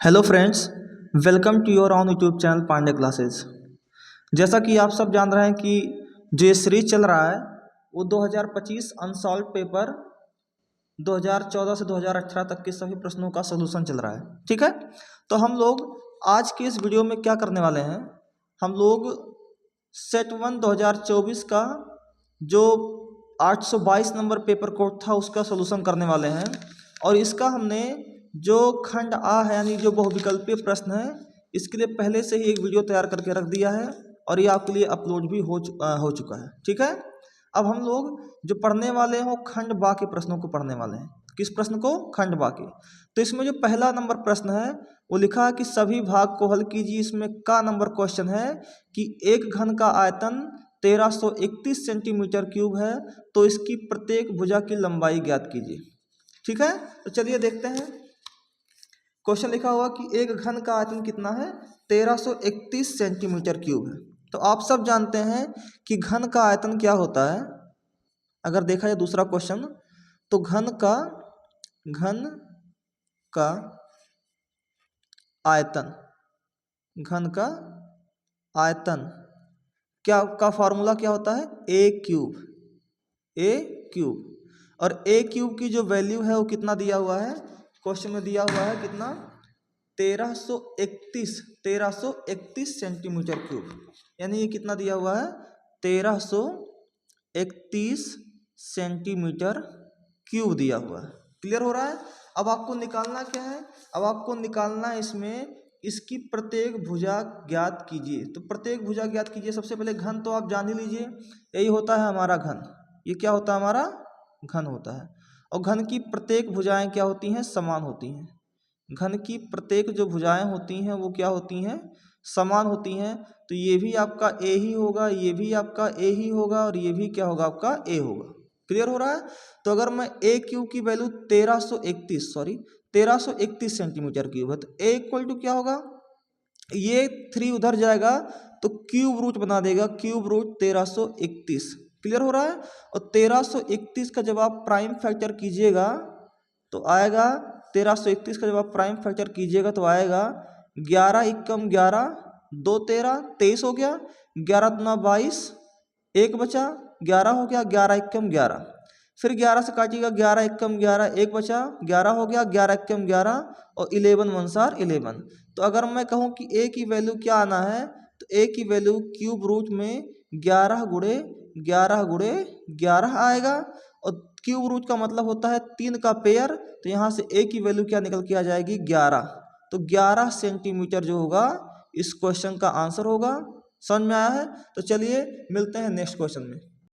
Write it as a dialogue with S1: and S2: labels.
S1: Hello friends, welcome to your on YouTube channel Pandey classes. जैसा कि आप सब जान रहे हैं कि जो ये सीरीज चल रहा है वो 2025 अनसॉल्व पेपर 2014 से 2018 तक के सभी प्रश्नों का सलूशन चल रहा है। ठीक है, तो हम लोग आज के इस वीडियो में क्या करने वाले हैं, हम लोग सेट 1 2024 का जो 822 नंबर पेपर कोड था उसका सलूशन करने वाले हैं। और इसका हमने जो खंड आ है यानी जो बहुविकल्पीय प्रश्न है इसके लिए पहले से ही एक वीडियो तैयार करके रख दिया है और ये आपके लिए अपलोड भी हो चुका है। ठीक है, अब हम लोग जो पढ़ने वाले हैं वो खंड बा के प्रश्नों को पढ़ने वाले हैं। किस प्रश्न को? खंड बा के। तो इसमें जो पहला नंबर प्रश्न है वो लिखा है कि सभी भाग को हल कीजिए। इसमें का नंबर क्वेश्चन है कि एक घन का आयतन 1331 सेंटीमीटर क्यूब है, तो इसकी प्रत्येक भुजा की लंबाई ज्ञात कीजिए। ठीक है, तो चलिए देखते हैं। क्वेश्चन लिखा हुआ कि एक घन का आयतन कितना है? 1331 सेंटीमीटर क्यूब है। तो आप सब जानते हैं कि घन का आयतन क्या होता है। अगर देखा जाए दूसरा क्वेश्चन, तो घन का आयतन क्या का फॉर्मूला क्या होता है? ए क्यूब। और ए क्यूब की जो वैल्यू है वो कितना दिया हुआ है? क्वेश्चन में दिया हुआ है कितना? 1331 सेंटीमीटर क्यूब। यानी ये कितना दिया हुआ है? 1331 सेंटीमीटर क्यूब दिया हुआ है। क्लियर हो रहा है? अब आपको निकालना क्या है? अब आपको निकालना है इसमें इसकी प्रत्येक भुजा ज्ञात कीजिए। तो प्रत्येक भुजा ज्ञात कीजिए। सबसे पहले घन तो आप जान ही लीजिए, यही होता है हमारा घन। ये क्या होता है? हमारा घन होता है। और घन की प्रत्येक भुजाएं क्या होती हैं? समान होती हैं। घन की प्रत्येक जो भुजाएं होती हैं वो क्या होती हैं? समान होती हैं। तो ये भी आपका ए ही होगा, ये भी आपका ए ही होगा और ये भी क्या होगा? आपका ए होगा। क्लियर हो रहा है? तो अगर मैं ए क्यूब की वैल्यू 1331 सेंटीमीटर क्यूब है, तो ए इक्वल टू क्या होगा? ये 3 उधर जाएगा तो क्यूब रूट बना देगा, क्यूब रूट 1331। क्लियर हो रहा है? और 1331 का जब आप प्राइम फैक्टर कीजिएगा तो आएगा 1331 का जब आप प्राइम फैक्टर कीजिएगा तो आएगा 11 एकम 11, 2 13 23 हो गया, 11 दूना 22, 1 बचा, 11 हो गया, 11 एकम 11। फिर 11 से काटिएगा, 11 एकम 11, 1 बचा, 11 हो गया, 11 एकम 11 और 11 1 11। तो अगर मैं कहूँ कि ए की वैल्यू क्या आना है, तो ए की वैल्यू क्यूब रूट में 11 गुणे 11 आएगा। और क्यूब रूट का मतलब होता है 3 का पेयर। तो यहाँ से ए की वैल्यू क्या निकल के आ जाएगी? 11। तो 11 सेंटीमीटर जो होगा इस क्वेश्चन का आंसर होगा। समझ में आया है? तो चलिए मिलते हैं नेक्स्ट क्वेश्चन में।